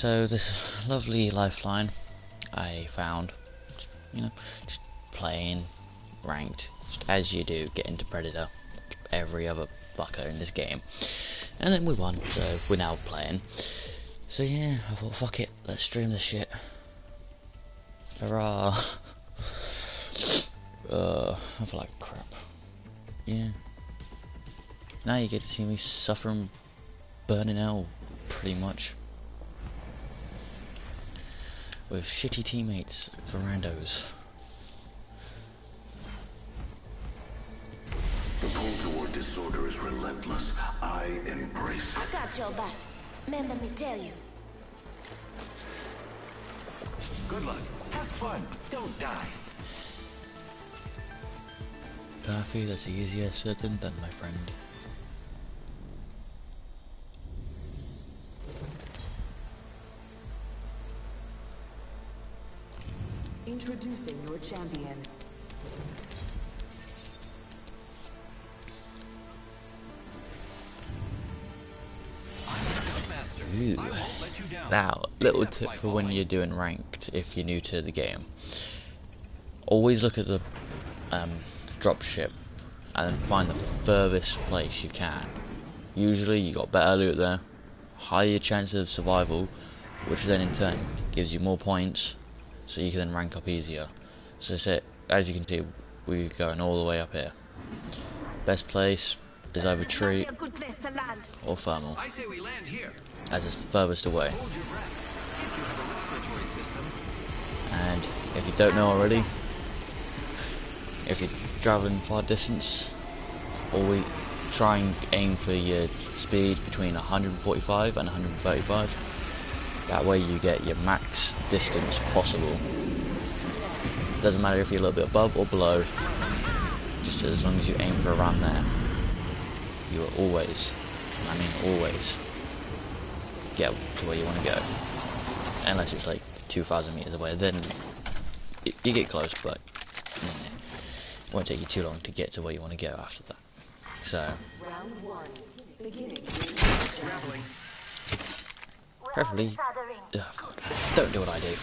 So this lovely lifeline I found, just playing ranked, just as you do, get into Predator, like every other fucker in this game. And then we won, so we're now playing. So yeah, I thought fuck it, let's stream this shit. Hurrah! I feel like crap. Yeah. Now you get to see me suffer and burn in hell, pretty much. With shitty teammates for randos. The pull toward disorder is relentless. I embrace it. I got your back. Man, let me tell you. Good luck. Have fun. Don't die. Daffy, that's easier said than done, my friend. Introducing your champion. Ooh. Now, little tip for when you're doing ranked, if you're new to the game. Always look at the dropship and then find the furthest place you can. Usually you got better loot there, higher chance of survival, which then in turn gives you more points, so you can then rank up easier. So that's it. As you can see, we're going all the way up here. Best place is either tree or thermal, I say we land here. as it's the furthest away. Hold your breath. If you have a respiratory system. And if you don't know already, if you're traveling far distance, always try and aim for your speed between 145 and 135. That way you get your max distance possible. Doesn't matter if you're a little bit above or below, just as long as you aim for around there, you will always, I mean always, get to where you want to go. Unless it's like 2,000 meters away, then you get close, but it won't take you too long to get to where you want to go after that. So, Round one. Beginning. preferably, fuck, don't do what I do.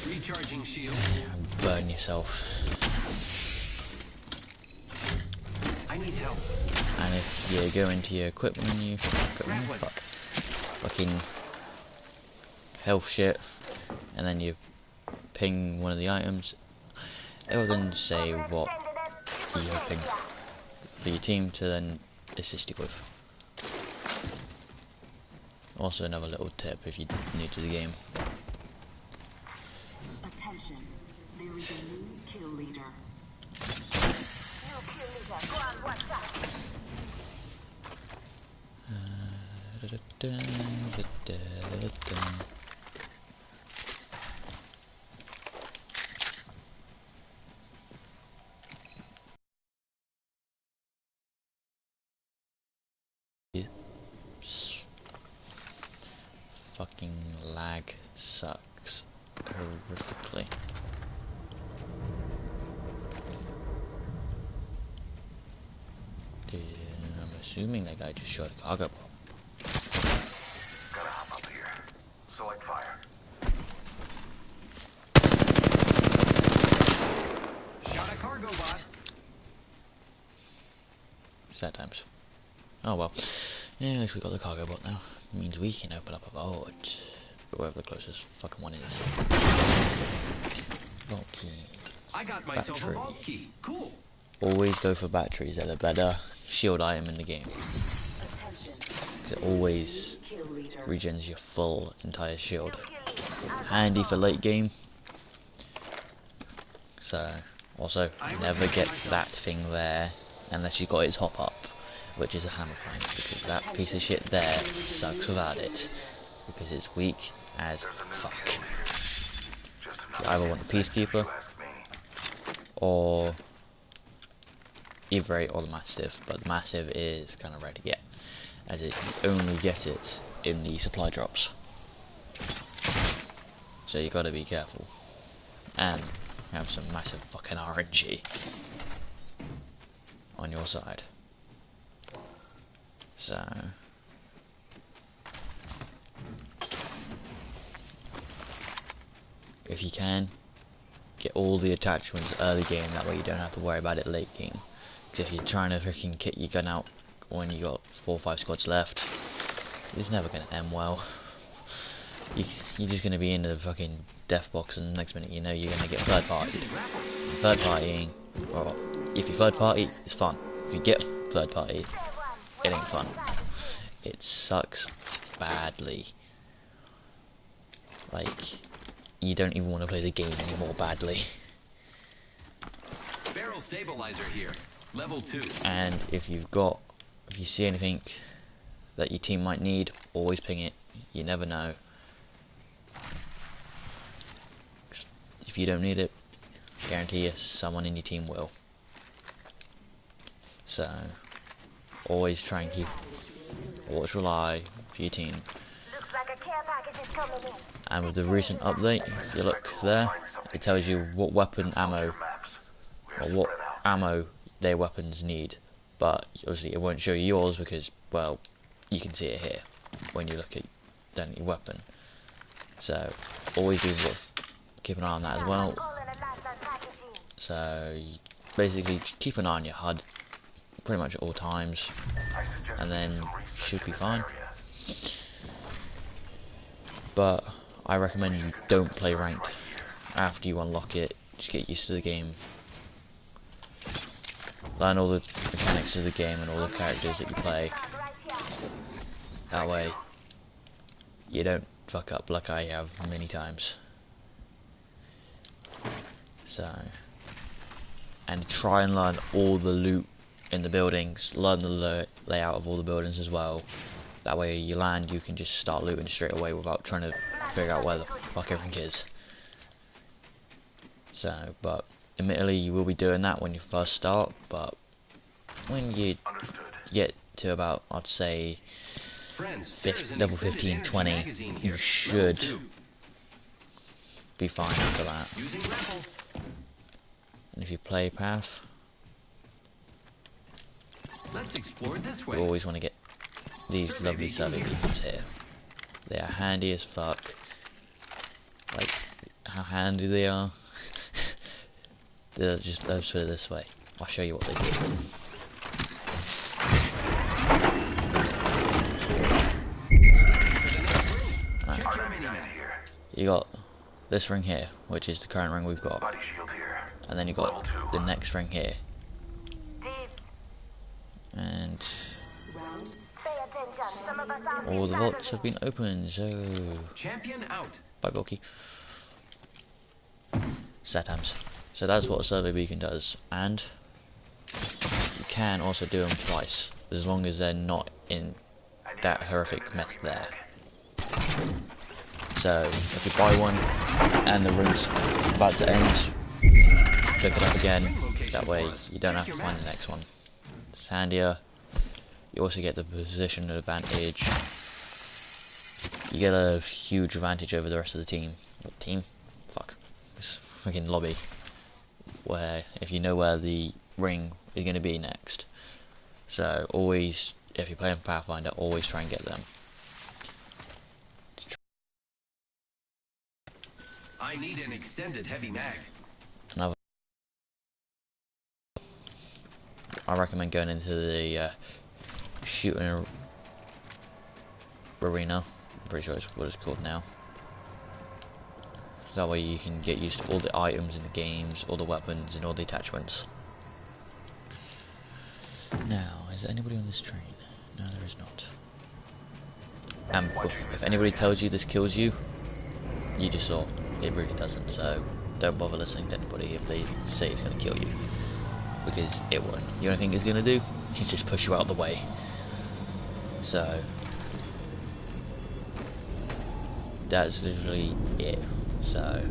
Recharging shield. Burn yourself. I need help. And if you go into your equipment menu, fucking health shit, and then you ping one of the items, it will then say what you're hoping for your team to then assist you with. Also another little tip if you're new to the game. Attention. There is a new kill leader. Fucking lag sucks horrifically. I'm assuming that guy just shot a cargo bomb. Gotta hop up here. Select fire. Shot a cargo bot. Sad times. Oh well. Yeah, at least we got the cargo bot now. It means we can open up a vault. Wherever the closest fucking one is. Vault key. I got myself Battery. a vault key. Cool. Always go for batteries, they're the better shield item in the game. Attention. It always Kill leader. regens your full entire shield. Handy for late game. So, also, never get that thing there unless you got its hop up, which is a hammer prime, because that piece of shit there sucks without it, because it's weak as fuck. You either want the Peacekeeper, or either 8 or the Mastiff, but the Mastiff is kind of rare to get, as it you only get it in the supply drops. So you gotta be careful, and have some massive fucking RNG on your side. So if you can, get all the attachments early game, that way you don't have to worry about it late game. Because if you're trying to freaking kit your gun out when you got 4 or 5 squads left, it's never going to end well. You're just going to be in the fucking death box, and the next minute you know you're going to get third party. Third partying, well, if you third party, it's fun. If you get third party, it ain't fun. It sucks badly. Like, you don't even want to play the game anymore badly. Barrel stabilizer here. Level 2. And if you see anything that your team might need, always ping it. You never know. If you don't need it, guarantee you someone in your team will. So always try and always rely for your team. Looks like a care package is coming in. And with the recent update, if you look there, it tells you what weapon ammo, or what ammo their weapons need. But obviously it won't show you yours because, well, you can see it here when you look at your weapon. So always keep an eye on that as well. So basically just keep an eye on your HUD pretty much at all times, and then you should be fine. But I recommend you don't play ranked after you unlock it. Just get used to the game, learn all the mechanics of the game and all the characters that you play. That way you don't fuck up like I have many times. So, and try and learn all the loot in the buildings, learn the layout of all the buildings as well. That way you land, you can just start looting straight away without trying to figure out where the fuck everything is. So, but admittedly you will be doing that when you first start, but when you get to about, I'd say, level 15, 20, you should be fine after that. And if you play Path, let's explore this way. you always want to get these lovely survey beacons here. They are handy as fuck. Like, how handy they are. Let's put it this way. I'll show you what they do. You got this ring here, which is the current ring we've got, and then you got the next ring here, and all the vaults have been opened. So champion out. bye, Bulky. Satams. So that's what a survey beacon does, and you can also do them twice, as long as they're not in that horrific mess there. So if you buy one and the ring's about to end, pick it up again. That way you don't have to find the next one. It's handier. You also get the position advantage. You get a huge advantage over the rest of the team. What team? Fuck. This fucking lobby. Where if you know where the ring is going to be next. So always, if you're playing Pathfinder, always try and get them. I need an extended heavy mag. Another, I recommend going into the shooting arena. I'm pretty sure it's what it's called now. That way you can get used to all the items in the games, all the weapons and all the attachments. Now, is there anybody on this train? No, there is not. And if anybody tells you this kills you, you just saw. It really doesn't, so don't bother listening to anybody if they say it's going to kill you, because it won't. The only thing it's going to do is just push you out of the way. So that's literally it. So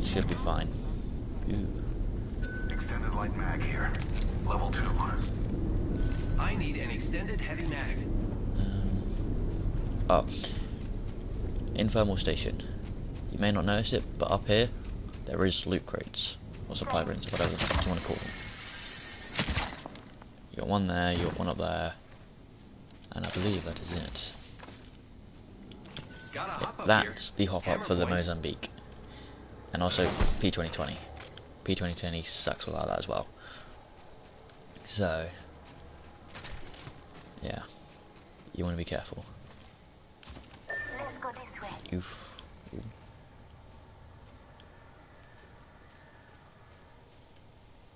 you should be fine. Ooh. Extended light mag here. Level 2. I need an extended heavy mag. Oh, in thermal station. You may not notice it, but up here there is loot crates or supply bins, or whatever you want to call them. You got one there, you got one up there, and I believe that is it. Gotta hop up That's here. the hop up Hammer for the point. Mozambique. And also P2020. P2020 sucks without that as well. So, yeah, you want to be careful. Let's go this way. Oof. Ooh.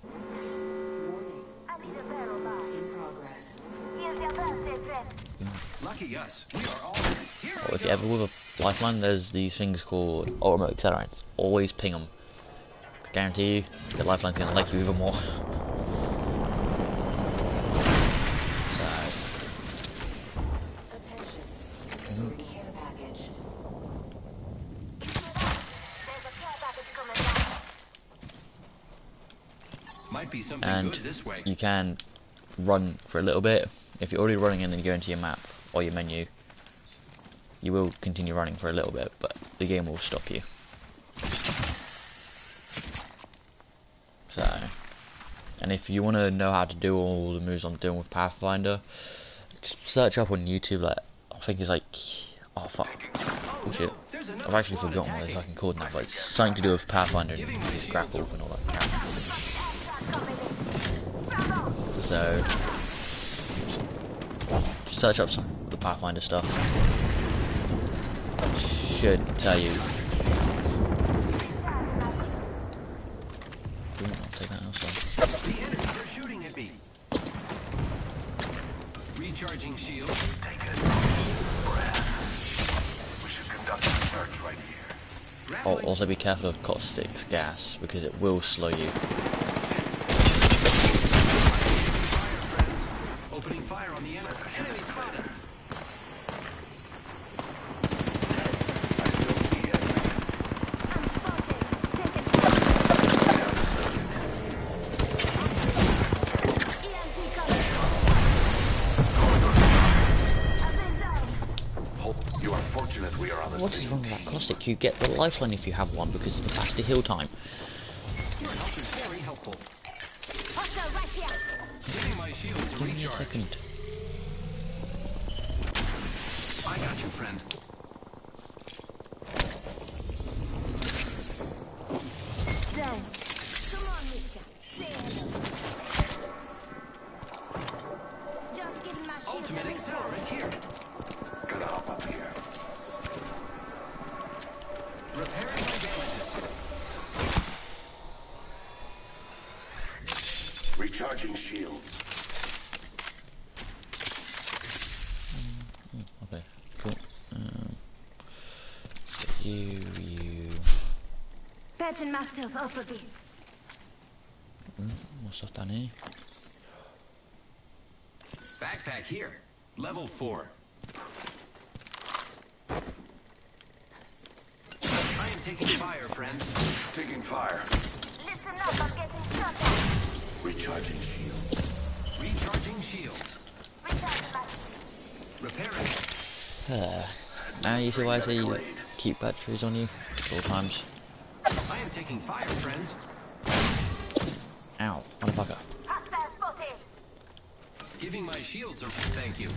Warning. I need a barrel bar. In progress. Here's your birthday present. Lucky us. We are all here. Or if you're ever with a lifeline, there's these things called ultimate accelerants. Always ping them. Guarantee you, the lifeline's gonna like you even more. So, Attention. Care package. There's a care package coming down. Might be something and good this way. you can run for a little bit. If you're already running and then you go into your map or your menu, you will continue running for a little bit, but the game will stop you. So, and if you want to know how to do all the moves I'm doing with Pathfinder, just search up on YouTube. Like, I think it's like, oh fuck, oh shit, There's another I've actually squad forgotten what it's attacking. fucking called now, but it's something to do with Pathfinder and grapple and all that crap. So, just search up some of the Pathfinder stuff. Should tell you. Ooh, I'll take that also. The enemies are shooting at me. Recharging shield. Take it. Breath. We should conduct a search right here. Oh, Grappling. also be careful of caustic gas because it will slow you. Fire, friends. Opening fire on the enemy. Enemy spotted. I still see it. I'm spotted. Take it. EMP coming. I've been down. You are fortunate we are on the What is scene. wrong with that caustic? You get the lifeline if you have one because of the faster heal time. Your help is very helpful. Hostile right here. Giving my shield to Give me a recharge. second. I got you, friend. Thanks. Come on, Misha. Say hello. Just giving my shield Ultimate a recharge. accelerant here. Gotta hop up here. Repairing my damages. Recharging shields. Okay, cool. You. Patching myself up a bit. More stuff down here. Backpack here. Level 4. I am taking fire, friends. Taking fire. Listen up, I'm getting shot at. Recharging shields. Recharging shields. Recharging my shield. Repairing. Now you see why I say you keep batteries on you at all times. I am taking fire, friends. Ow, motherfucker. Hostile spotted. Giving my shields a thank you.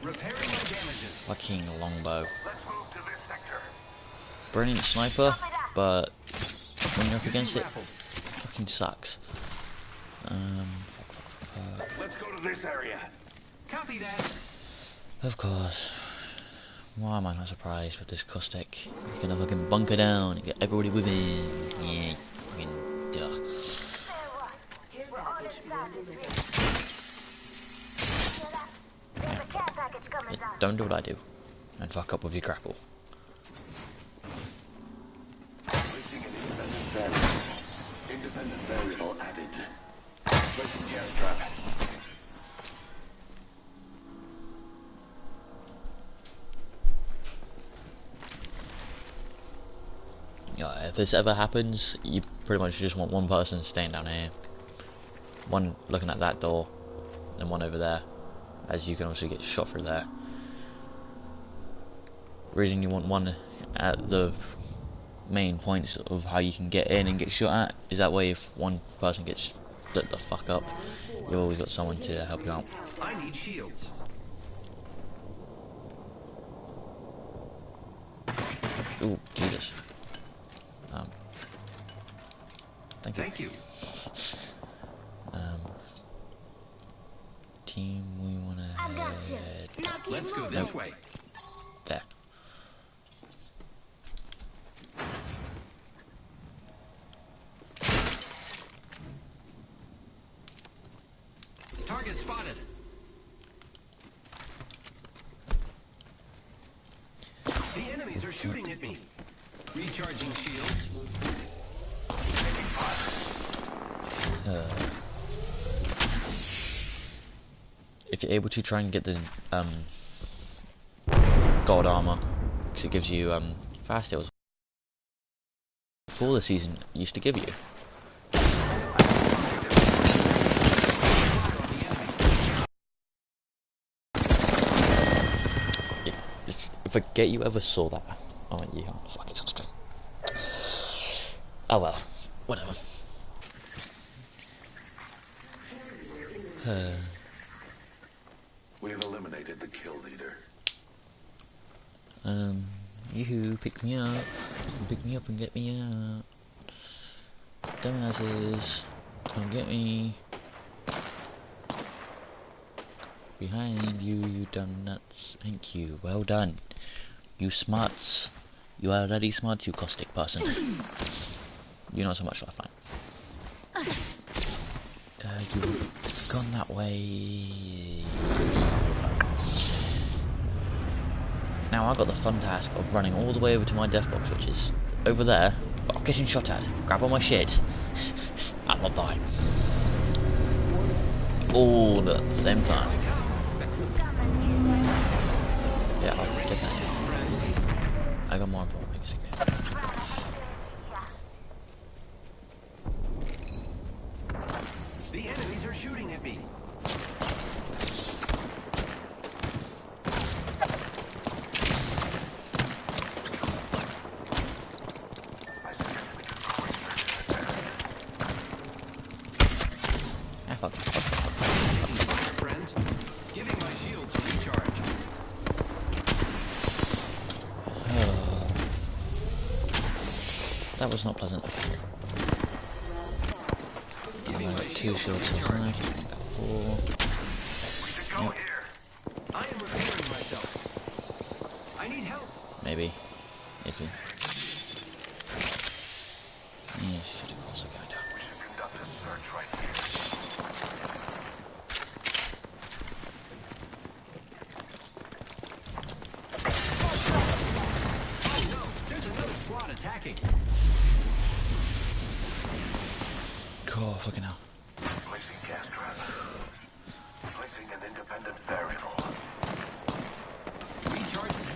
Repairing my damages. Fucking longbow. Let's move to this sector. Brilliant sniper, but when you're up Using against it, grapple. fucking sucks. Let's go to this area. Copy that. Of course. Why am I not surprised with this caustic? You're gonna fucking bunker down and get everybody within. Yeah, fucking duh. Say what? Care We're all package inside being this delivered. ring. Hear that? There's a care package coming down. Don't do what I do and fuck up with your grapple. Placing an independent variable. Independent variable added. Placing gas trap. Yeah, if this ever happens, you pretty much just want one person staying down here. One looking at that door, and one over there, as you can also get shot through there. The reason you want one at the main points of how you can get in and get shot at. Is that way if one person gets lit the fuck up, you've always got someone to help you out. I need shields. Ooh, Jesus. Thank you. Thank you. Team, we wanna I got you. head Now keep Let's go moving. this way. there. Target spotted. The enemies are shooting at me. Recharging shields. If you're able to, try and get the gold armor, because it gives you fast heals. Before the season used to give you. I forget you ever saw that. Oh yeah, fuck it. Oh well, whatever. We have eliminated the kill leader. You pick me up. Pick me up and get me out. Dumbasses, come get me. Behind you, you dumb nuts. Thank you, well done. You smarts. You are already smart, you caustic person. You're not so much left line. You've gone that way. Now I've got the fun task of running all the way over to my death box, which is over there, but I'm getting shot at. Grab all my shit, and I'll die. All at the same time. Yeah, I'll definitely. I got more important things to do. The enemies are shooting at me. Ah, fuck. Friends, giving my shields a recharge. That was not pleasant. Giving I my got 2 shields a shields on recharge. left. 4. Yep. I am repairing myself. I need help. Maybe. Iffy. Yeah, should have also gone down. We should conduct a search right here. Oh no, there's another squad attacking. Cool, fucking hell. Placing gas trap. Placing an independent variable. Recharging.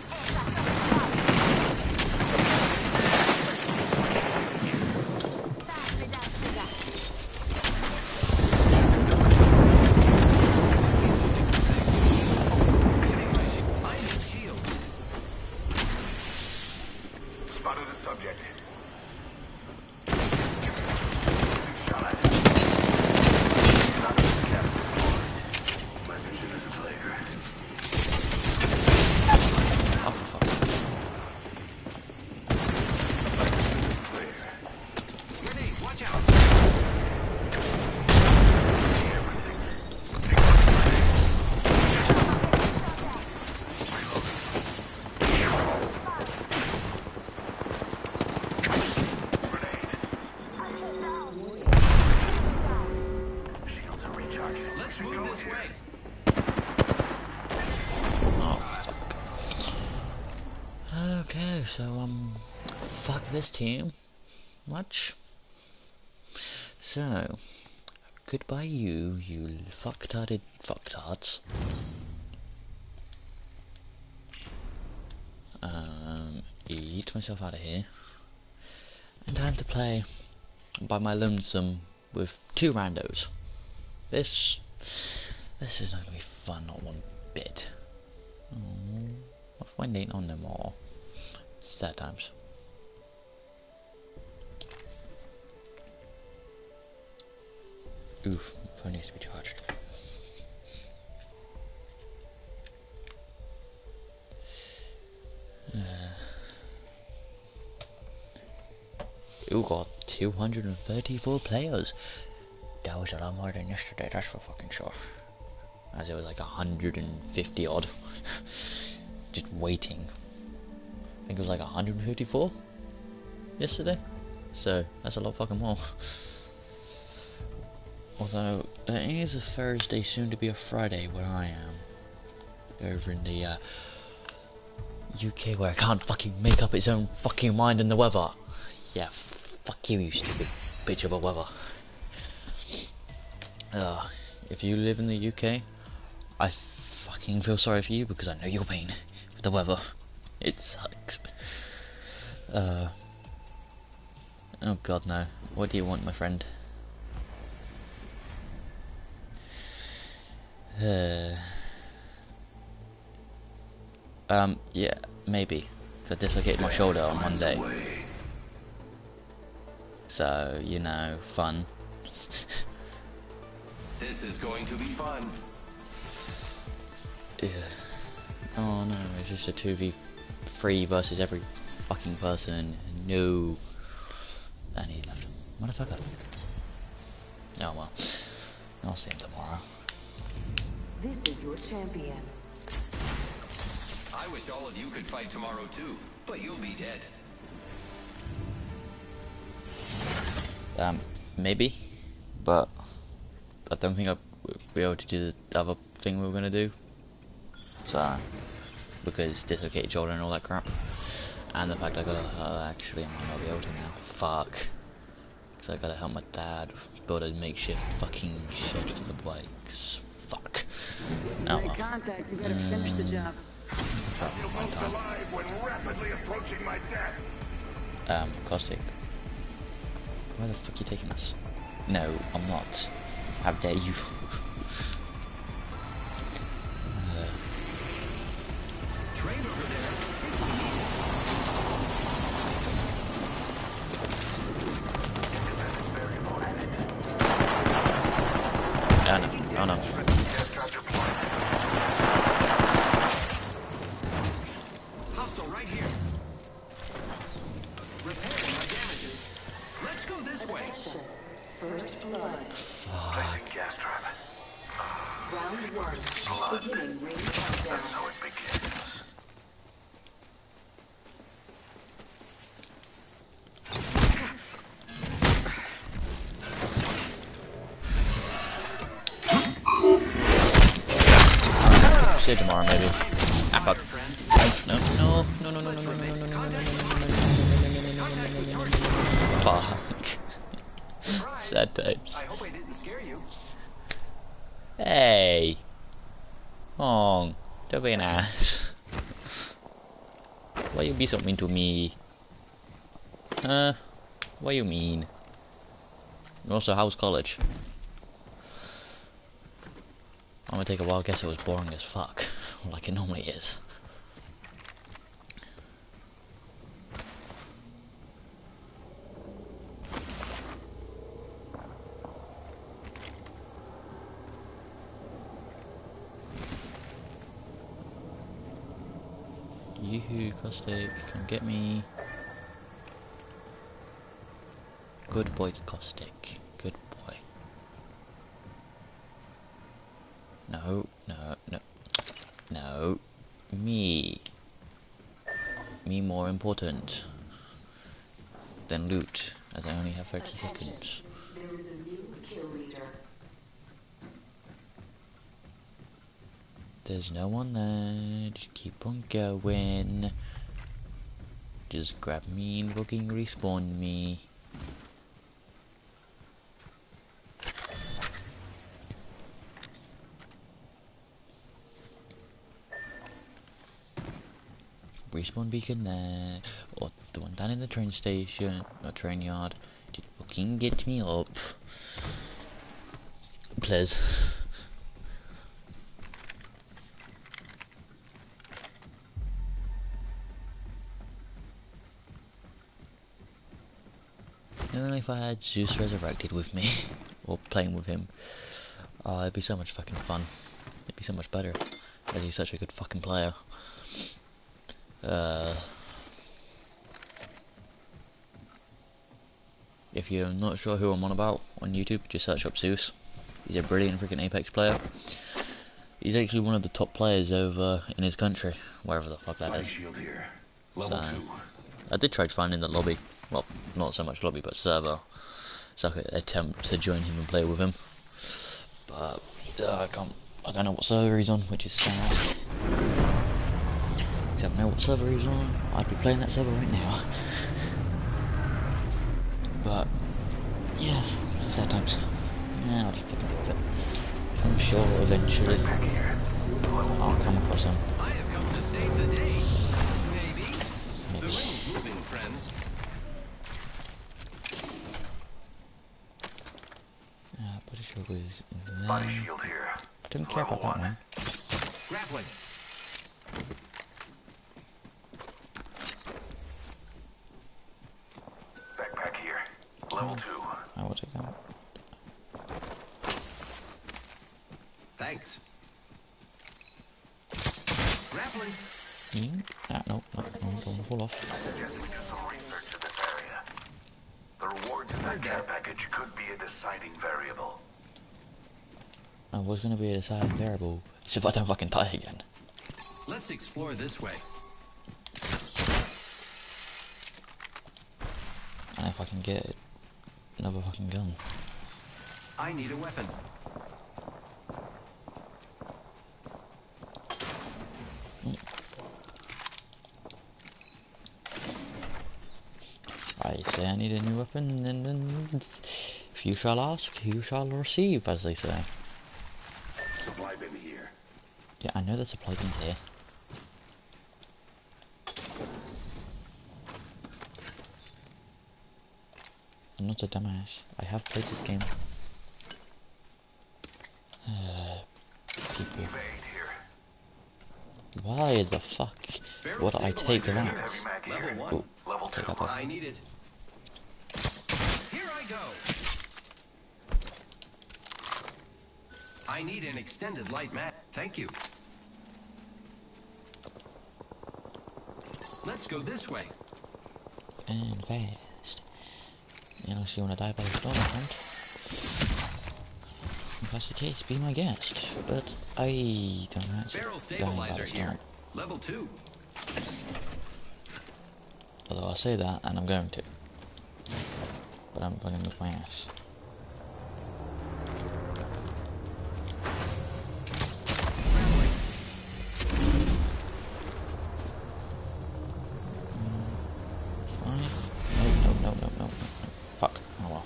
Giving my shield. I need shields. Spotted a subject. Shot at. Not kept. My vision is clear. Oh, for fuck's sake. Clear. Grenade, watch out. Shields are recharging. Let's move this way. Oh, fuck. Okay, so, fuck this team. Much. So, goodbye you fucktarded fucktards. Eat myself out of here. And time to play by my lonesome with 2 randos. This is not gonna be fun, not one bit. Oh, my friend ain't on no more. Sad times. Oof, phone needs to be charged. You got 234 players. That was a lot more than yesterday, that's for fucking sure. As it was like 150 odd. Just waiting. I think it was like 154 yesterday. So that's a lot fucking more. Although it is a Thursday, soon to be a Friday where I am. Over in the UK where I can't fucking make up its own fucking mind in the weather. Yeah, fuck you, you stupid bitch of a weather. If you live in the UK, I fucking feel sorry for you because I know your pain with the weather. It sucks. Oh god no. What do you want, my friend? Yeah, maybe. I dislocated my shoulder on Monday. So, you know, fun. This is going to be fun. Yeah. Oh no, it's just a 2v3 versus every fucking person. No. And he left. Motherfucker. Oh well. I'll see him tomorrow. This is your champion. I wish all of you could fight tomorrow too, but you'll be dead. Maybe. But I don't think I'll be able to do the other thing we were gonna do. So, because dislocated shoulder and all that crap. And the fact I gotta, actually I might not be able to now. Fuck. So I gotta help my dad build a makeshift fucking shed for the bikes. Fuck. Oh well. Contact, you better finish the job. Feel most alive when rapidly approaching my death. Caustic. Where the fuck are you taking us? No, I'm not. How dare you? Train over there. Oh no. Hostile right here. Repairing my damages. Let's go this way. Attention. First blood. Placing gas trap. Round one. Beginning ring countdown. So it begins. See you tomorrow, maybe. Ah, fuck. No, no, no, no, no, no, no, no, no, no, no, no, no, no, no, no. Fuck. Sad types. I hope I didn't scare you. Hey. Hong, don't be an ass. Why you be so mean to me? Huh? What you mean? And also, how's college? I'm gonna take a wild guess it was boring as fuck, like it normally is. Yoo-hoo, Caustic, come get me. Good boy, Caustic. Good boy. No, no, no. No. Me. Me more important than loot, as I only have 30 seconds. There is a new kill leader. There's no one there, just keep on going. Just grab me and fucking respawn me. Respawn beacon there, or the one down in the train station, or train yard. Just fucking get me up. Please. Only if I had Zeus resurrected with me, or playing with him. It'd be so much fucking fun. It'd be so much better, as he's such a good fucking player. If you're not sure who I'm on about on YouTube, just search up Zeus. He's a brilliant freaking Apex player. He's actually one of the top players over in his country, wherever the fuck that Body is. shield here. Level So, 2. I did try to find in the lobby. Well, not so much lobby, but server. So I could attempt to join him and play with him. But I can't. I don't know what server he's on, which is sad. If I know what server he's on, I'd be playing that server right now. But yeah, sad times. Yeah, I'll just pick him with it. I'm sure eventually I'll come across him. I have come to save the day. Maybe. The ring's moving, friends. Pretty sure it was Body there. shield here. I don't care about that one. Grappling. Backpack here. Level 2. I will take that one. Thanks. Grappling. No, I'm going to fall off. I suggest we do some research in this area. The rewards in that care package could be a deciding variable. I was going to be a deciding variable, so if I don't fucking die again. Let's explore this way. And if I can get another fucking gun. I need a weapon. I say I need a new weapon, and then if you shall ask, you shall receive, as they say. Supply bin here. Yeah, I know there's a plug-in here. I'm not a dumbass. I have played this game. People. Evade here. Why the fuck Barrel would I take stabilizer that? here. Heavy mag here. Level 1. Oh, Level take 2. that off. I need it. Here I go. I need an extended light mag. Thank you. Let's go this way. And fast. Unless you want to die by the storm hunt. If that's the case, be my guest. But I don't want to Barrel die by stabilizer the storm. here. Level 2. Although I say that, and I'm going to. But I'm fucking with my ass. No. Fuck. Oh well.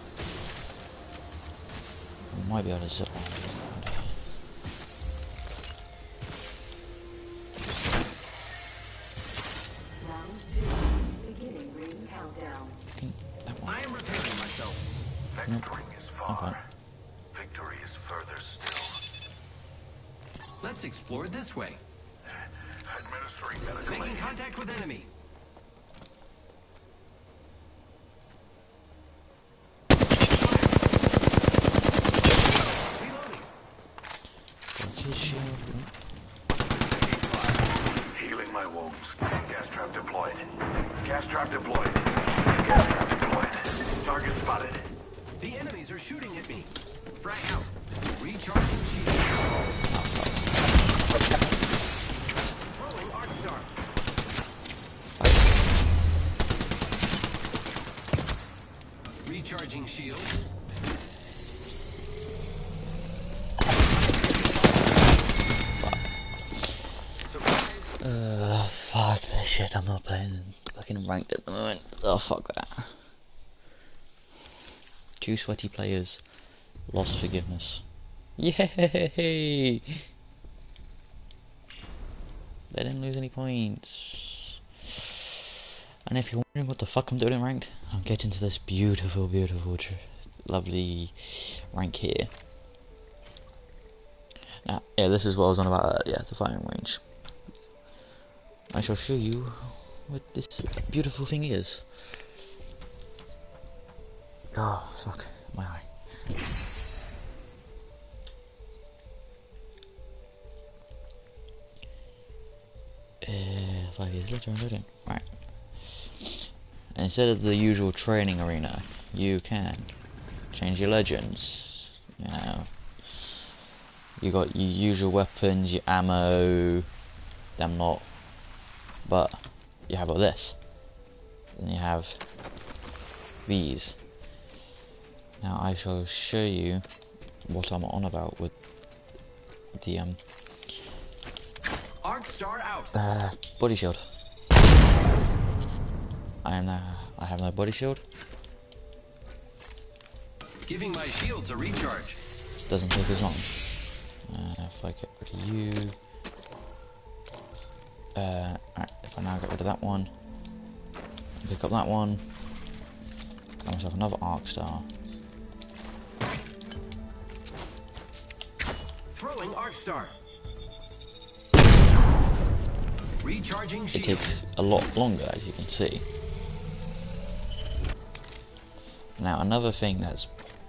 I might be able to zip line. Round 2. Beginning ring countdown. That one. I am repairing myself. Vectoring is far. Okay. Victory is further still. Let's explore this way. Administering medical Making aid. contact with enemy. Reloading. Okay, shield. Healing my wounds. Gas trap deployed. Gas trap deployed. Gas trap deployed. Target spotted. The enemies are shooting at me. Frag out. Recharging shield. Throwing arc star. Recharging shield. Surprise. Fuck this shit, I'm not playing fucking ranked at the moment. Oh, fuck that. 2 sweaty players. Lost forgiveness. Yay! They didn't lose any points. And if you're wondering what the fuck I'm doing in ranked, I'm getting to this beautiful, lovely rank here. Now, yeah, this is what I was on about, yeah, the firing range. I shall show you what this beautiful thing is. Oh, fuck, my eye. 5 years later, I'm loading. Right. Instead of the usual training arena, you can change your legends. You know, you got your usual weapons, your ammo, them lot, but you have all this. And you have these. Now I shall show you what I'm on about with the Arc Star out. body shield. I have no body shield. Giving my shields a recharge. Doesn't take as long. If I get rid of you, alright, if I now get rid of that one, pick up that one, got myself another arc star. Throwing Arc Star. Recharging It shields. takes a lot longer, as you can see. Now another thing that's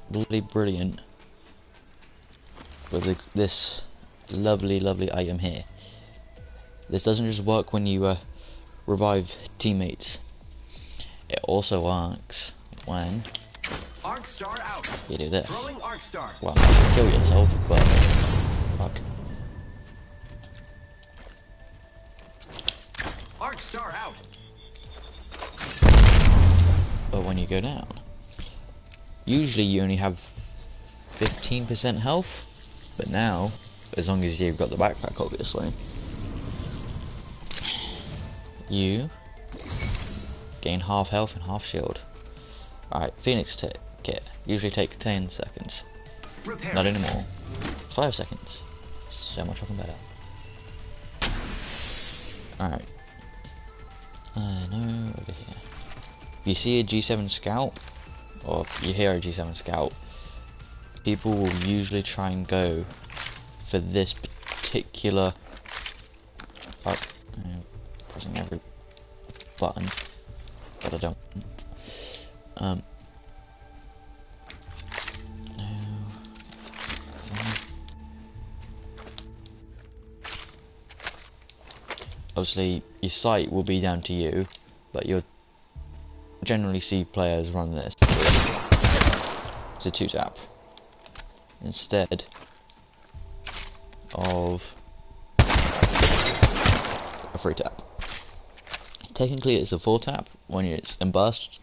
bloody brilliant with this lovely item here. This doesn't just work when you revive teammates. It also works when Arc Star out. you do this. Throwing Arc Star. Well, not to kill yourself, but fuck. Arc Star out. But when you go down, usually you only have 15% health, but now, as long as you've got the backpack, obviously, you gain half health and half shield. Alright, Phoenix kit usually take 10 seconds. Repair. Not anymore. 5 seconds. So much fucking better. Alright. No, over here. If you see a G7 Scout, or if you hear a G7 Scout, people will usually try and go for this particular... pressing every button, but I don't. No. Obviously, your sight will be down to you, but you'll generally see players run this. It's a 2-tap instead of a 3-tap. Technically, it's a 4-tap when it's in burst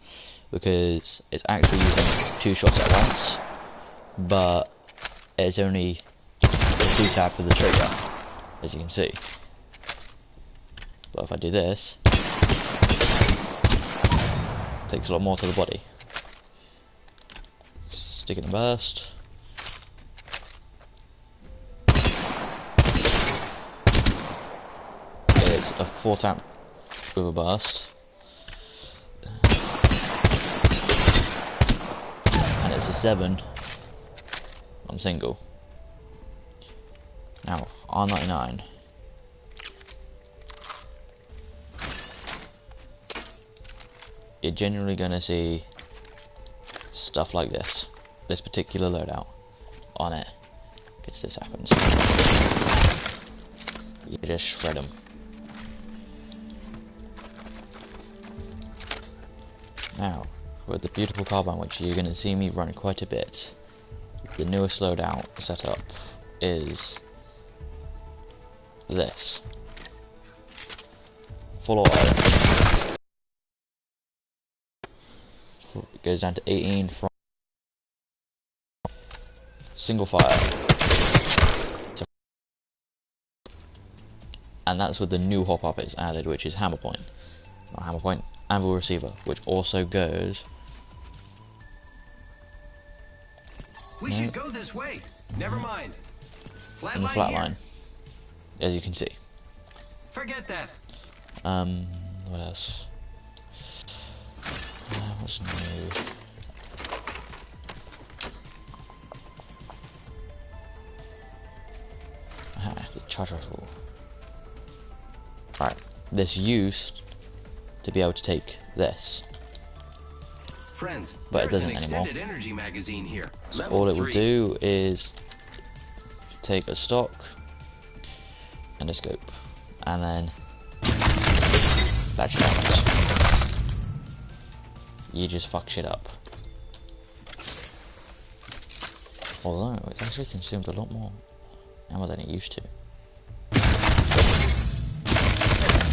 because it's actually using 2 shots at once, but it's only a 2-tap with the trigger, as you can see. But if I do this, it takes a lot more to the body. Stick it in burst. It's a 4-tap with a burst. And it's a 7 on single. Now, R99. You're generally going to see stuff like this particular loadout on it, because this happens. You just shred them. Now, with the beautiful carbine, which you're going to see me run quite a bit, the newest loadout setup is this. Full auto. It goes down to 18 from single fire, and that's with the new hop-up it's added, which is hammer point, not hammer point, anvil receiver, which also goes. We should go this way. Never mind. In the flat line, as you can see. Forget that. What else? What's new? The charge rifle. Right, this used to be able to take this, Friends, but it there's doesn't an anymore. extended energy magazine here. So Level all it will 3. do is take a stock and a scope, and then That shit happens. You just fuck shit up. Although, it's actually consumed a lot more ammo than it used to.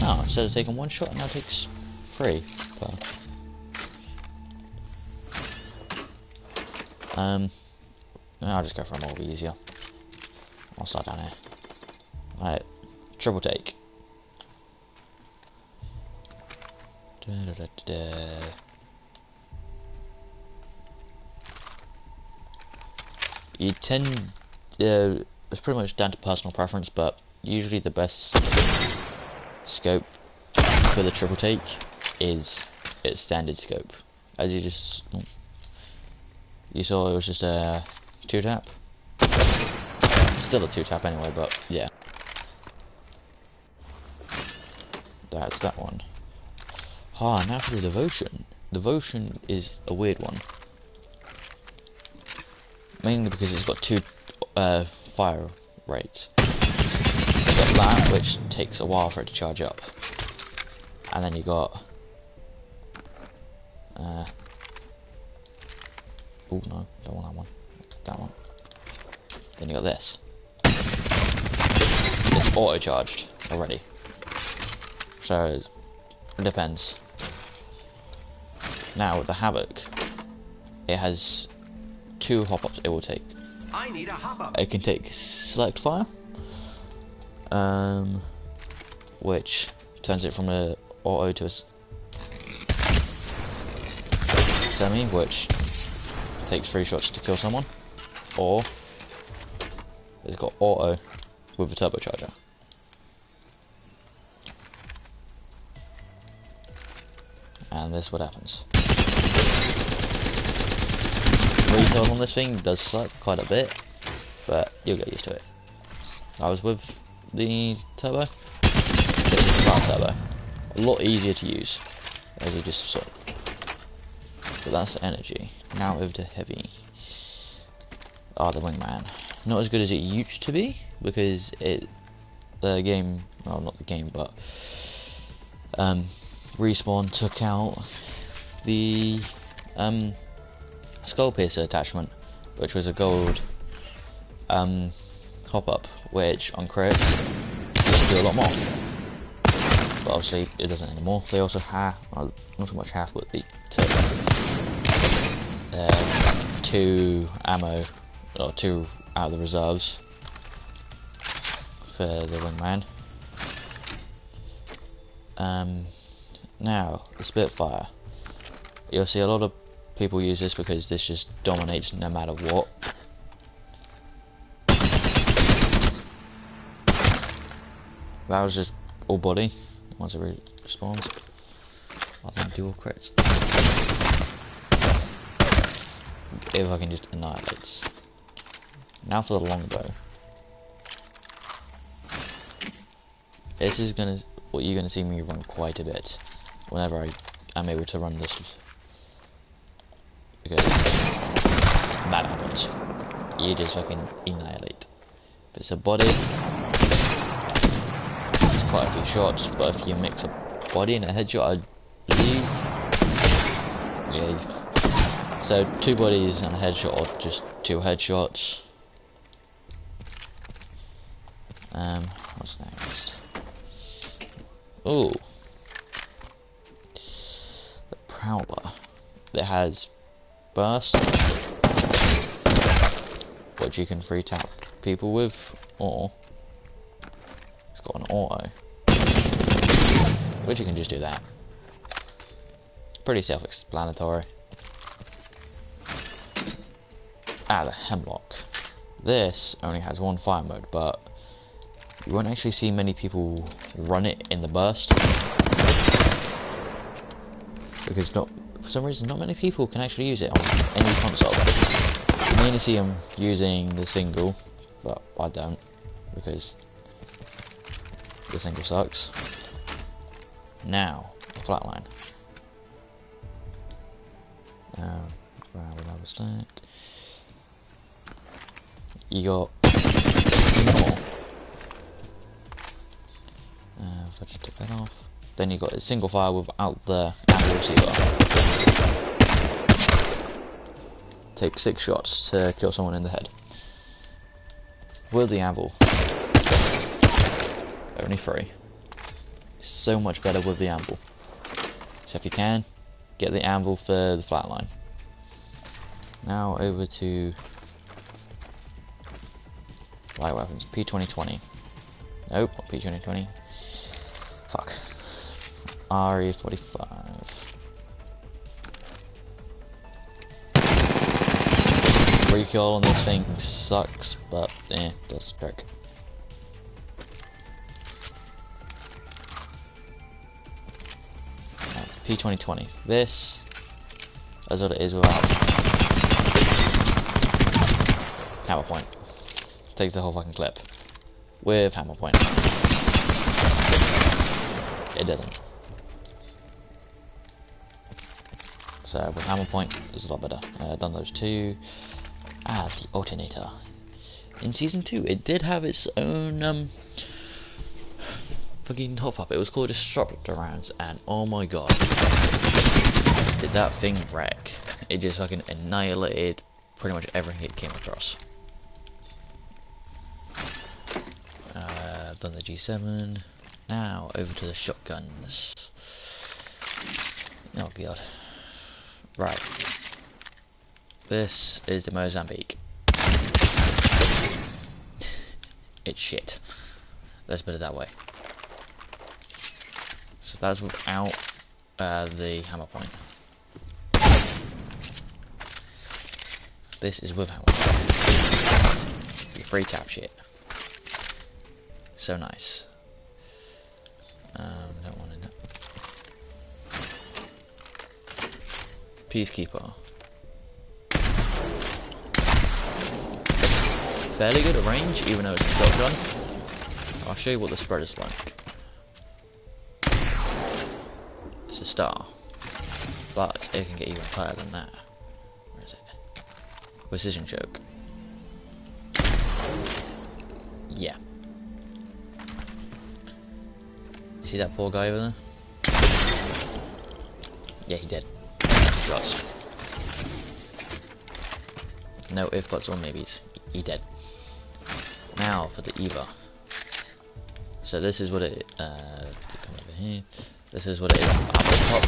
Oh, instead of taking one shot, it now takes 3 per. I'll just go for a more easier. I'll start down here. Alright, triple take. You tend, it's pretty much down to personal preference, but usually the best scope for the triple take is its standard scope. As you just, you saw, it was just a 2-tap. Still a 2-tap anyway, but yeah. That's that one. Ah, now for the devotion. Devotion is a weird one. Mainly because it's got 2 fire rates. You've got that, which takes a while for it to charge up. And then you got... oh no, don't want that one. That one. Then you got this. It's auto-charged already. So, it depends. Now, with the Havoc, it has 2 hop-ups it will take. I need a hop-up. It can take select fire, which turns it from a auto to a semi, which takes 3 shots to kill someone, or it's got auto with a turbocharger. And this is what happens. Recoil on this thing does suck quite a bit, but you'll get used to it. I was with the turbo. This is the fast turbo. A lot easier to use, as you just saw. So that's the energy. Now over to heavy. Ah, the wingman. Not as good as it used to be, because the game, well, not the game, but Respawn took out the skull piercer attachment, which was a gold hop-up, which on crit used to do a lot more, but obviously it doesn't anymore. They also have, well, not so much half, but the 2 ammo, or 2 out of the reserves for the wingman. Now, the Spitfire. You'll see a lot of people use this because this just dominates no matter what. That was just all body once it respawns. I think dual crits. If I can just annihilate. Now for the longbow. This is what you're gonna see me run quite a bit whenever I'm able to run this, because that happens. You just fucking annihilate. If it's a body, it's quite a few shots, but if you mix a body and a headshot, I believe, yeah. So 2 bodies and a headshot, or just 2 headshots. What's next? Ooh. The Prowler. It has burst, which you can free tap people with, or it's got an auto, which you can just do that. Pretty self-explanatory. The Hemlock. This only has 1 fire mode, but you won't actually see many people run it in the burst, because for some reason not many people can actually use it on any console. You mainly see them using the single, but I don't, because the single sucks. Now, the flatline. Grab another stack. You got more. If I just take that off, Then you've got a single fire without the ammo receiver. Take 6 shots to kill someone in the head. With the anvil, only 3. So much better with the anvil. So if you can, get the anvil for the flatline. Now over to light weapons. P2020. Nope, not P2020. Fuck. RE45. Recoil on this thing sucks, but does the trick. P2020. This is what it is without hammer point. Takes the whole fucking clip. With hammer point, it doesn't. So with hammer point, it's a lot better. Done those 2. The alternator. In season 2, it did have its own fucking top up. It was called Disruptor Rounds, and oh my god, did that thing wreck? It just fucking annihilated pretty much everything it came across. I've done the G7. Now over to the shotguns. Oh god. Right. This is the Mozambique. It's shit. Let's put it that way. So that's without the hammer point. This is with hammer point. You free tap shit. So nice. Don't want to know. Peacekeeper. Fairly good at range, even though it's a shotgun. I'll show you what the spread is like. It's a star, but it can get even higher than that. Where is it? Precision choke. Yeah. See that poor guy over there? Yeah, he did. Shots. No if, buts, or maybes. He dead. Now for the Eva. So this is what it. Come over here. This is what it is. Ammo pop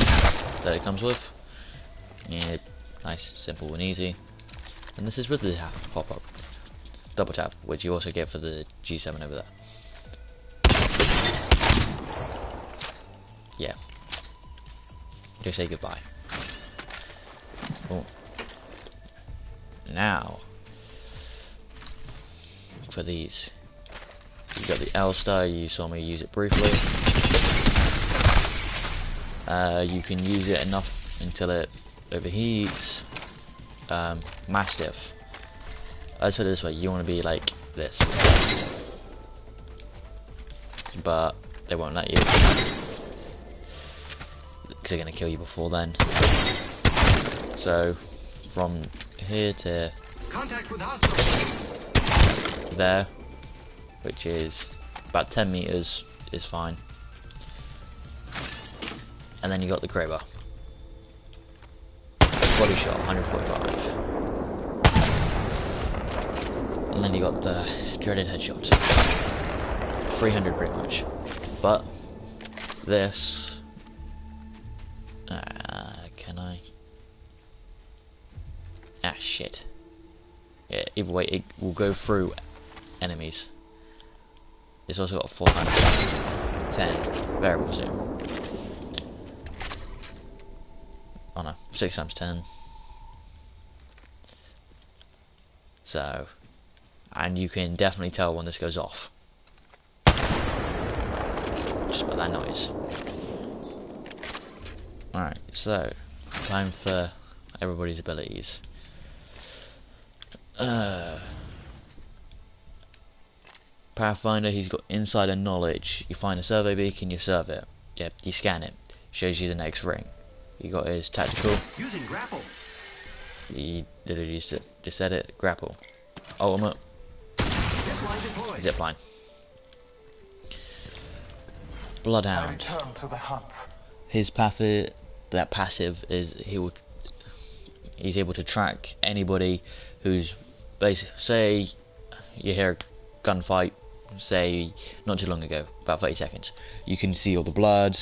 that it comes with. Yeah, nice, simple, and easy. And this is with the pop up, double tap, which you also get for the G7 over there. Yeah. Just say goodbye. Cool. Now for these, you got the L-Star. You saw me use it briefly. You can use it enough until it overheats. Mastiff. Let's put it this way: you want to be like this, but they won't let you because they're gonna kill you before then. So from here to Contact with hostile. there, which is about 10 meters, is fine. And then you got the Kraber. Body shot, 145. And then you got the dreaded headshot. 300 pretty much. But this, can I? Ah, shit. Yeah, either way, it will go through enemies. It's also got 410 variable zoom. Oh no, 6 times 10. So, and you can definitely tell when this goes off. Just by that noise. Alright, so, time for everybody's abilities. Pathfinder, he's got insider knowledge. You find a survey beacon, you serve it. Yep, you scan it. Shows you the next ring. You got his tactical. Using grapple. He literally just said it. Grapple. Ultimate. Zipline deployed. Zipline. Bloodhound. Return to the hunt. His passive is he's able to track anybody who's basically, say you hear a gunfight, say not too long ago, about 30 seconds. You can see all the blood,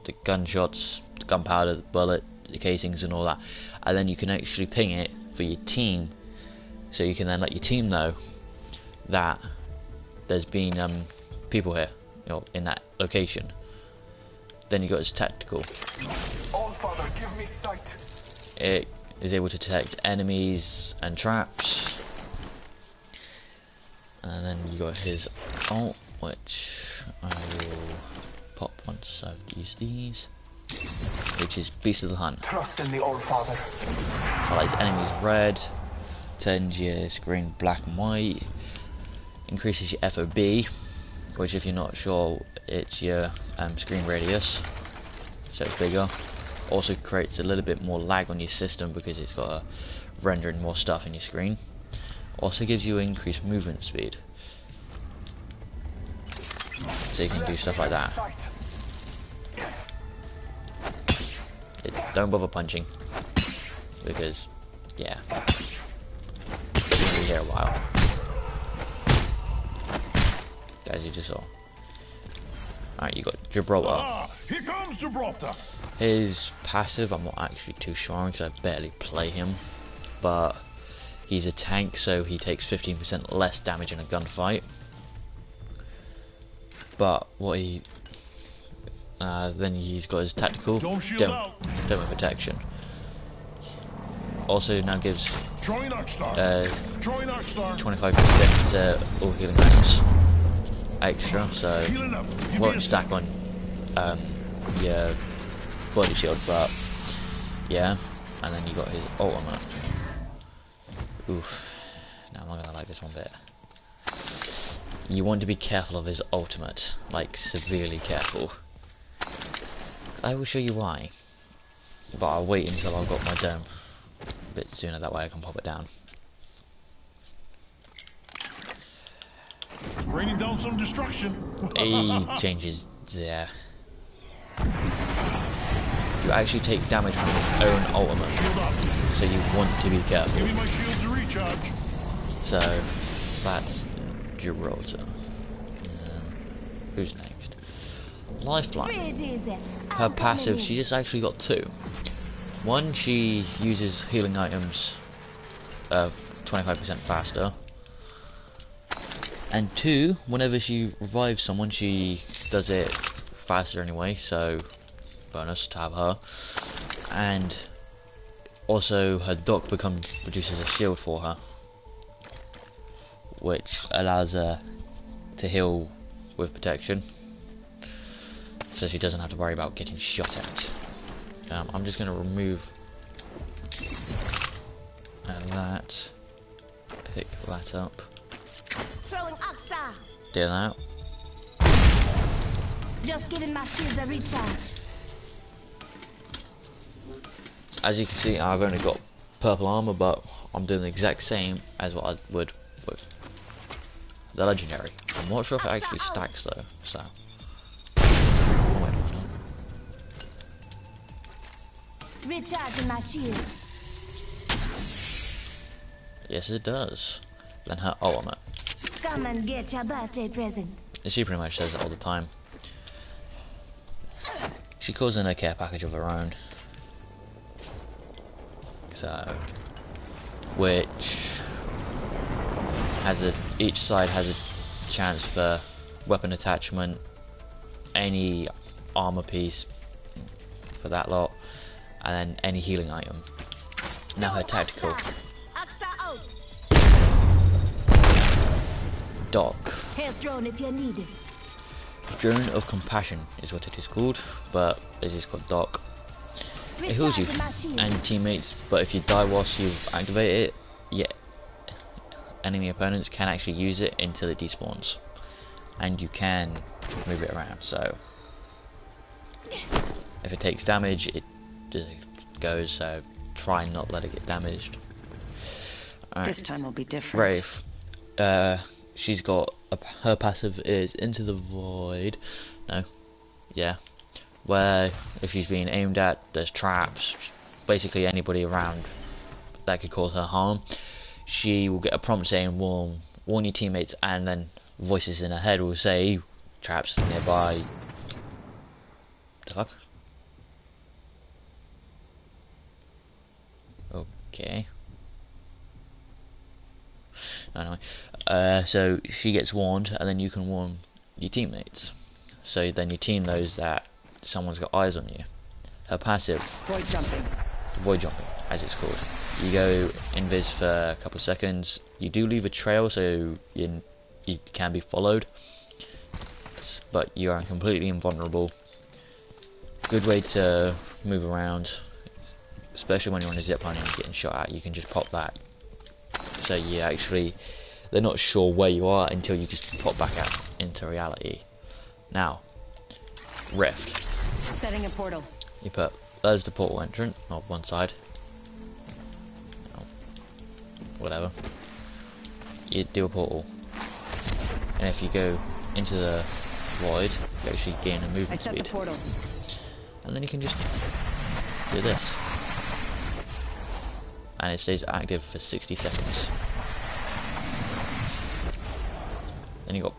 the gunshots, the gunpowder, the bullet, the casings and all that, and then you can actually ping it for your team, so you can then let your team know that there's been people here, in that location. Then you got his tactical. All Father, give me sight. It is able to detect enemies and traps. And then you got his ult, which I will pop once I've used these, which is Beast of the Hunt. Trust in the All Father. Highlights enemies red, turns your screen black and white, increases your FOB, which if you're not sure, it's your screen radius, so it's bigger. Also creates a little bit more lag on your system because it's got rendering more stuff in your screen. Also gives you increased movement speed, so you can do stuff like that. Don't bother punching, because yeah, you'll be here a while, as you just saw. Alright, you got Gibraltar. Ah, here comes Gibraltar. His passive, I'm not actually too sure on because I barely play him, but he's a tank, so he takes 15% less damage in a gunfight. But what he then he's got his tactical Don't shield out. Dome protection. Also now gives Troy Knockstar. Troy Knockstar. 25% to all healing items extra, so Healing up. Give me won't a stack on your body shield, but yeah. And then you got his ultimate. Oof. Now I'm not gonna like this one bit. You want to be careful of his ultimate, like severely careful. I will show you why, but I'll wait until I've got my dome a bit sooner, that way I can pop it down. Raining down some destruction. He changes there. You actually take damage from his own ultimate, Shield up. so you want to be Give me careful. my shield to recharge. So that's Gibraltar. Who's next? Lifeline. Her passive, she just actually got two. One, she uses healing items 25% faster. And two, whenever she revives someone, she does it faster anyway, so bonus to have her. And also her dock produces a shield for her, which allows her to heal with protection, so she doesn't have to worry about getting shot at. I'm just going to remove that, pick that up, do that. Just giving my shields a recharge. As you can see, I've only got purple armor, but I'm doing the exact same as what I would with the legendary. I'm not sure if it actually stacks though, so. Oh, wait, no. Recharging my shields. Yes, it does. Then her ultimate. Come and get your birthday present. She pretty much says it all the time. She calls in a care package of her own. So, which has each side has a chance for weapon attachment, any armor piece for that lot, and then any healing item. Now her tactical. Dock. Health drone if you need it. Drone of Compassion is what it is called, but it is called Dock. It heals you and teammates, but if you die whilst you activate it, yeah, enemy opponents can actually use it until it despawns, and you can move it around. So if it takes damage, it just goes. So try and not let it get damaged. Right. This time will be different. Wraith. She's got her passive is Into the Void. No, yeah, where if she's being aimed at, there's traps, basically anybody around that could cause her harm. She will get a prompt saying warn your teammates, and then voices in her head will say traps nearby. The fuck? Okay. Anyway, so she gets warned, and then you can warn your teammates. So then your team knows that someone's got eyes on you. Her passive, void jumping, as it's called. You go invis for a couple of seconds. You do leave a trail, so you can be followed, but you are completely invulnerable. Good way to move around, especially when you're on a zipline and you're getting shot at. You can just pop that. So you actually, they're not sure where you are until you just pop back out into reality. Now, Rift. Setting a portal. You put, there's the portal entrance on one side. Oh, whatever. You do a portal. And if you go into the void, you actually gain a movement speed. The portal. And then you can just do this. And it stays active for 60 seconds. Then you got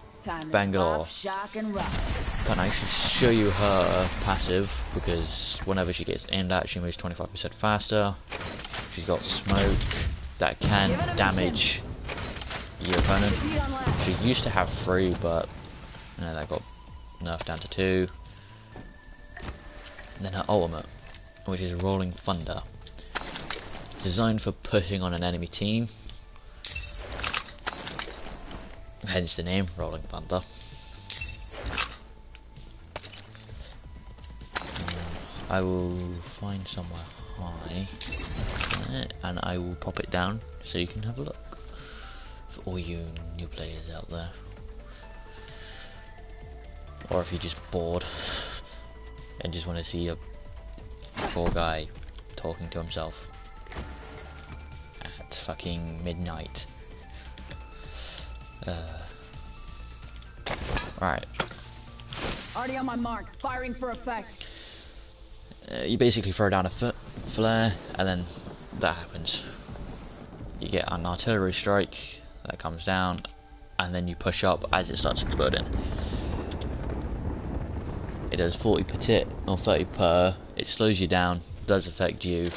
Bangalore. Can't actually show you her passive because whenever she gets aimed at, she moves 25% faster. She's got smoke that can damage your opponent. She used to have 3, but you know, that got nerfed down to 2. And then her ultimate, which is Rolling Thunder, designed for pushing on an enemy team. Hence the name, Rolling Thunder. I will find somewhere high, and I will pop it down so you can have a look. For all you new players out there. Or if you're just bored and just want to see a poor guy talking to himself at fucking midnight. Right. Already on my mark. Firing for effect. You basically throw down a flare, and then that happens. You get an artillery strike that comes down, and then you push up as it starts exploding. It does 40 per tit or 30 per. It slows you down, does affect you,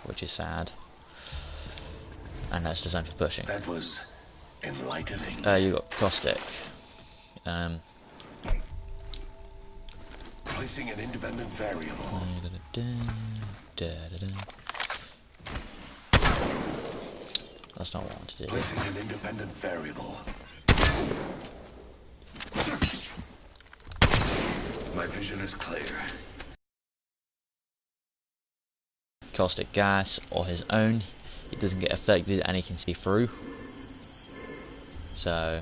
which is sad. And that's designed for pushing. That was enlightening. You got caustic. Placing an independent variable. That's not what I want to do. Placing an independent variable. My vision is clear. Caustic gas or his own. He doesn't get affected and he can see through. So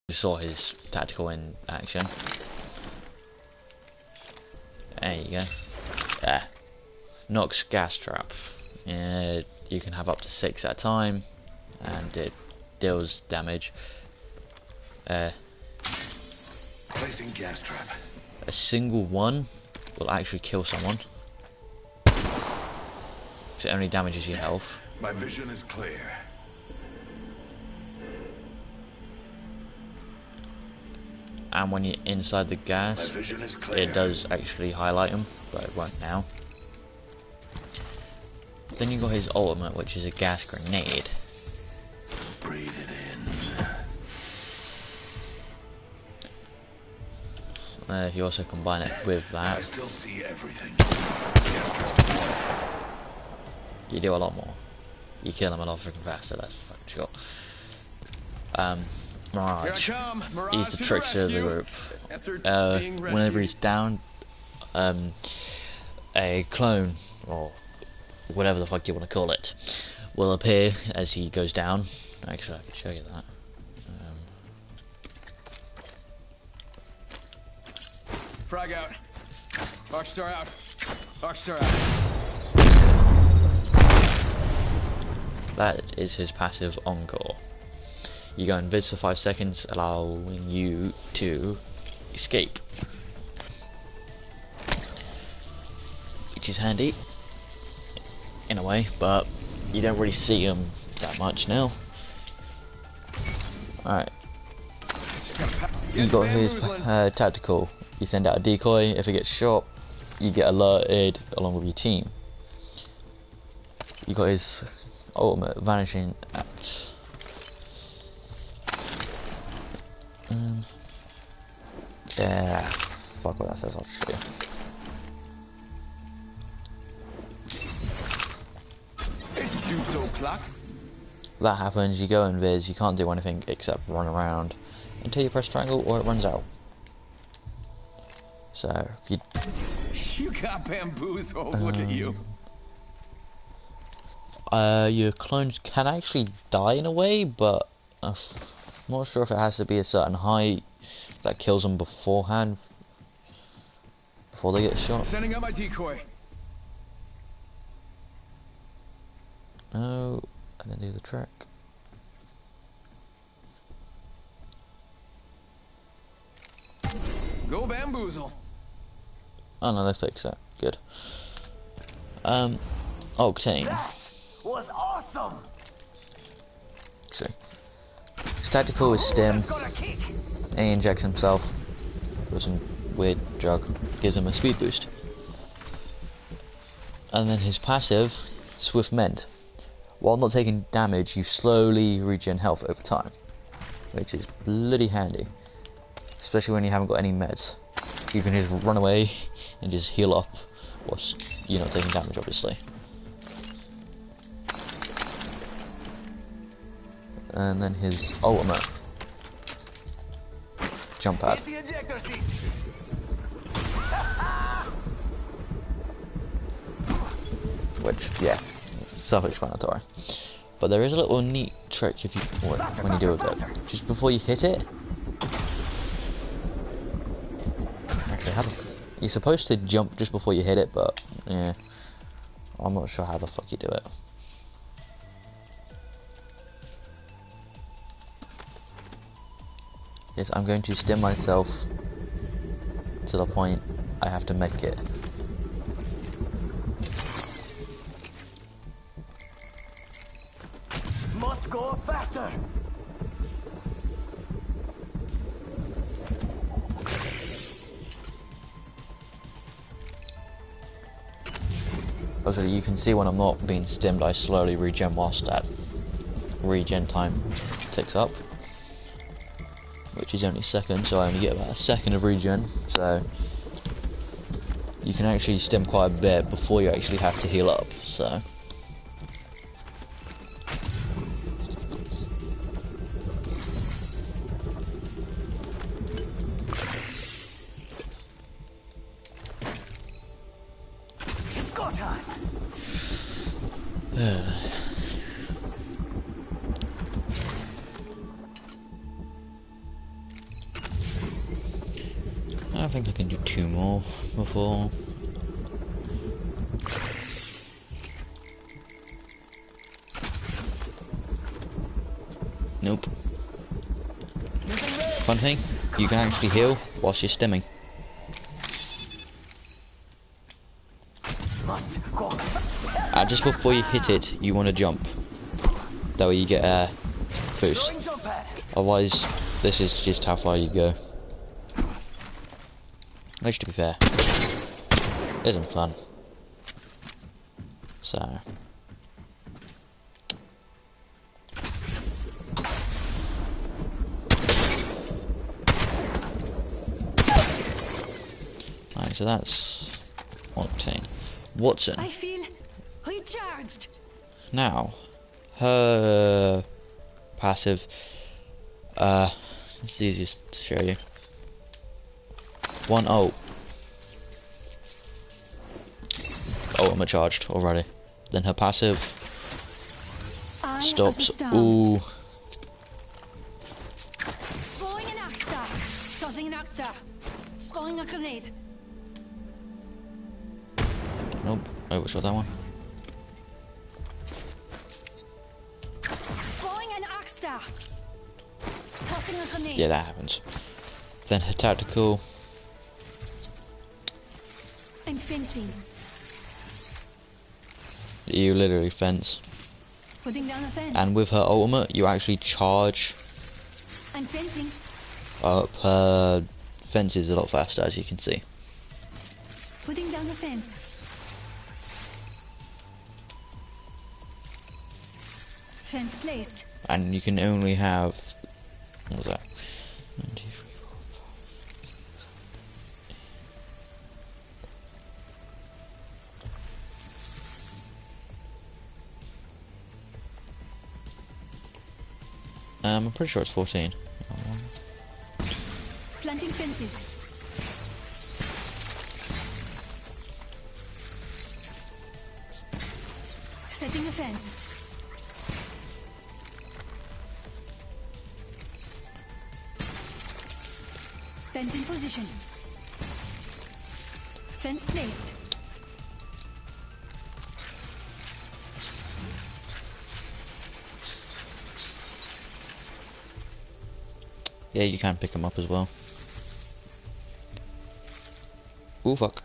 you saw his tactical in action. There you go. Yeah. Nox gas trap. You can have up to 6 at a time, and it deals damage. Placing gas trap. A single one will actually kill someone. It only damages your health. My vision is clear. And when you're inside the gas, My vision is clear. it does actually highlight him, but it won't now. Then you got his ultimate, which is a gas grenade. Breathe it in. If you also combine it with I that, still see everything. Gas trap deployed. you do a lot more. You kill him a lot freaking faster, that's fucking sure. Mirage. Here I come. Mirage He's the to trickster of the rescue. group. After being Whenever rescued. he's down, a clone, or whatever the fuck you want to call it, will appear as he goes down. Actually, I can show you that. Frag out. Arcstar out. Arcstar out. That is his passive encore. You go invis for 5 seconds, allowing you to escape, which is handy in a way, but you don't really see them that much now. Alright, you got his tactical. You send out a decoy. If it gets shot, you get alerted along with your team. You got his ultimate vanishing act. Yeah, fuck what that says. I'll show you. That happens. You go invis. You can't do anything except run around until you press triangle or it runs out. So if You got bamboozled. Look at you. Your clones can actually die in a way, but I'm not sure if it has to be a certain height that kills them beforehand, before they get shot. Sending out my decoy. No, I didn't do the trick. Go bamboozle. Oh no, they fixed that. Good. Octane. That was awesome. Actually, his tactical is stim. That's got a kick. And he injects himself with some weird drug, gives him a speed boost. And then his passive, Swift Mend. While not taking damage, you slowly regen health over time, which is bloody handy, especially when you haven't got any meds. You can just run away and just heal up whilst you're not taking damage, obviously. And then his ultimate, jump pad. Hit the ejector seat. Which, yeah, self-explanatory. But there is a little neat trick if you when you do with it. Just before you hit it. Actually, you're supposed to jump just before you hit it, but yeah, I'm not sure how the fuck you do it. Yes, I'm going to stim myself to the point I have to medkit. Must go faster. Also, you can see when I'm not being stimmed, I slowly regen whilst that regen time ticks up, which is only seconds, so I only get about a second of regen, so you can actually stim quite a bit before you actually have to heal up, so. It's go time. I think I can do 2 more before. Nope. Fun thing, you can actually heal whilst you're stimming. Must go. Just before you hit it, you want to jump. That way you get a boost. Throwing jump pad. Otherwise, this is just how far you go. Which, to be fair, isn't fun. So. Right, so that's Octane. Watson. I feel recharged. Now, her passive, it's easiest to show you. 1 ult. Oh, I'm charged already. Then her passive stops. Ooh. Throwing an axe star. Tossing an axe star. Throwing a grenade. Nope. Overshot that one. Throwing an axe star. name. yeah, that happens. Then her tactical, I'm fencing. you literally fence. Putting down a fence. And with her ultimate, you actually charge I'm fencing. up her fences a lot faster, as you can see. Putting down a fence. Fence placed. And you can only have, what was that? 1, 2, 3, 4, 5. I'm pretty sure it's 14. Planting fences. Setting a fence. Fence in position. Fence placed. Yeah, you can pick them up as well. Ooh, fuck.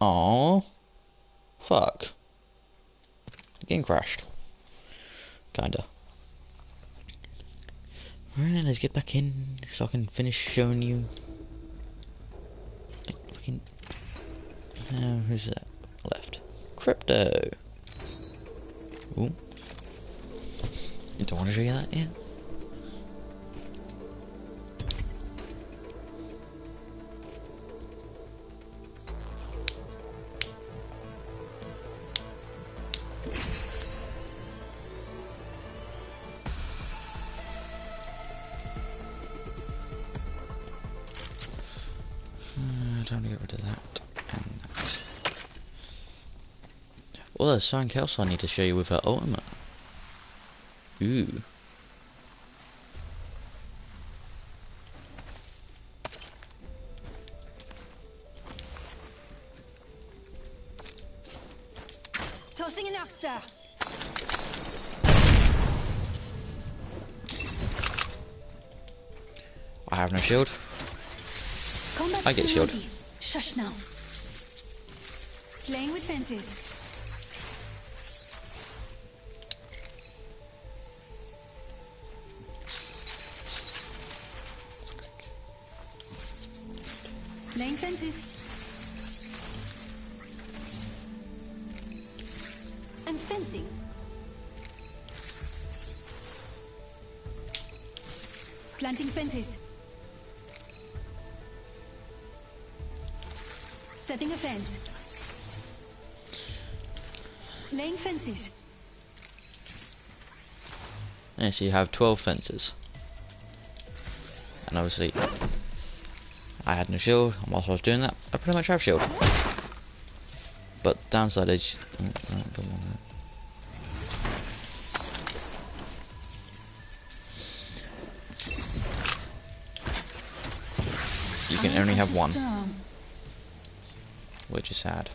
Aww. Fuck. The game crashed. Kinda. Alright, let's get back in so I can finish showing you. Fucking. Who's that? Left. Crypto. Ooh. You don't want to show you that yet? Time to get rid of that and that. Well, there's something else I need to show you with her ultimate. Ooh. Tossing an Arcstar. I have no shield. Combat's I get too shield. easy. Shush now. Playing with fences. Laying fences. I'm fencing. Planting fences. Setting a fence. Laying fences. Yeah, so you have 12 fences. And obviously, I had no shield, and whilst I was doing that, I pretty much have shield. But the downside is, oh, no, don't want that. You can only have one, which is sad.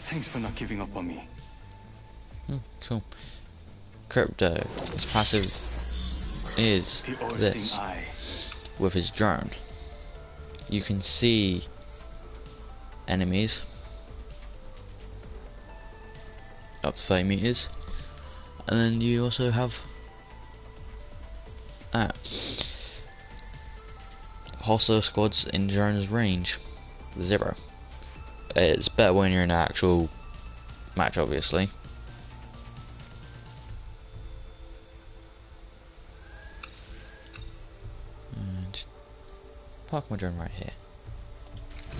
Thanks for not giving up on me. Cool. Crypto, his passive is The all-seeing this. eye. With his drone, you can see enemies up to 30 meters, and then you also have hostile squads in drone's range 0. It's better when you're in an actual match, obviously. And park my drone right here.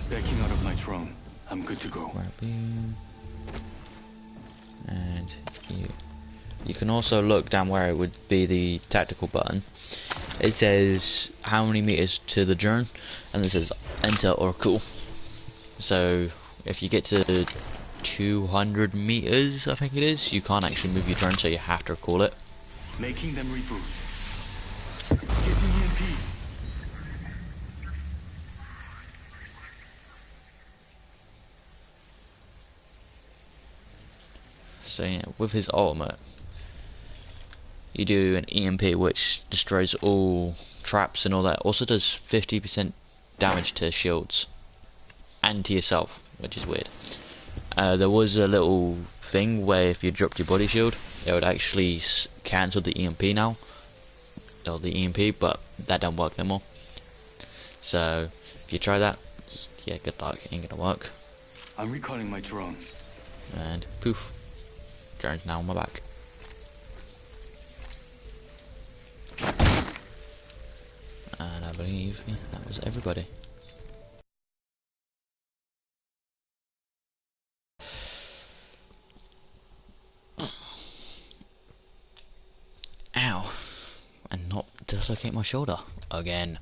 Backing out of my drone. I'm good to go. Right, boom. And you can also look down where it would be the tactical button. It says how many meters to the drone, and it says enter or call. So if you get to 200 meters, I think it is, you can't actually move your drone, so you have to call it. Making them reboot. Getting EMP. So yeah, with his ultimate, you do an EMP, which destroys all traps and all that. Also does 50% damage to shields and to yourself, which is weird. There was a little thing where if you dropped your body shield, it would actually cancel the EMP now, or the EMP, but that don't work no more. So if you try that, yeah, good luck, ain't gonna work. I'm recalling my drone. And poof, drone's now on my back. And I believe that was everybody. Ow, and not dislocate my shoulder again.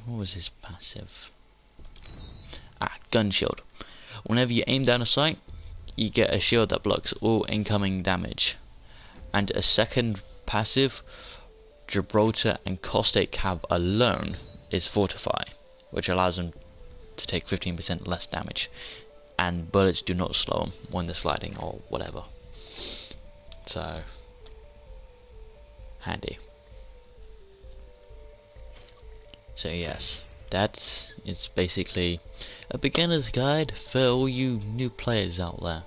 What was his passive? Gun shield. Whenever you aim down a sight, you get a shield that blocks all incoming damage. And a second passive, Gibraltar and Caustic Cav alone, is Fortify, which allows them to take 15% less damage. And bullets do not slow them when they're sliding or whatever. So, handy. So yes, that is basically a beginner's guide for all you new players out there.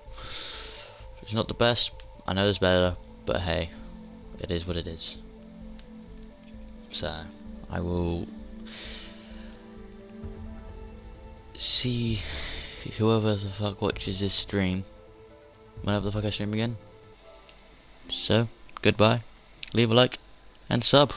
It's not the best, I know there's better, but hey, it is what it is. So, I will see whoever the fuck watches this stream whenever the fuck I stream again. So, goodbye, leave a like, and sub.